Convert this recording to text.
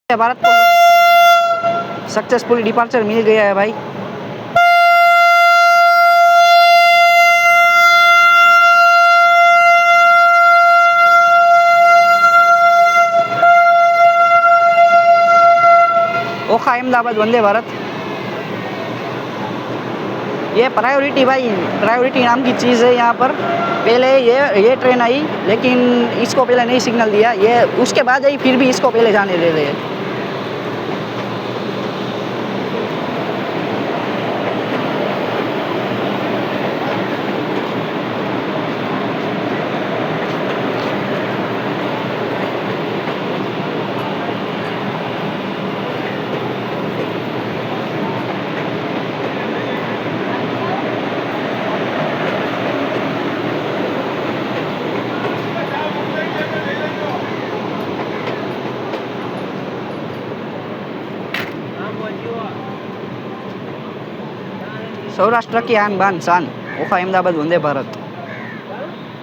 भारत को successfully departure मिल गया है भाई। ओखा अहमदाबाद वंदे भारत। ये प्रायोरिटी भाई, प्रायोरिटी नाम की चीज़ है यहाँ पर। पहले ये ट्रेन आई लेकिन इसको पहले नहीं सिग्नल दिया, ये उसके बाद आई फिर भी इसको पहले जाने दे रहे हैं। सौराष्ट्र की आन बान शान ओखा अहमदाबाद वंदे भारत।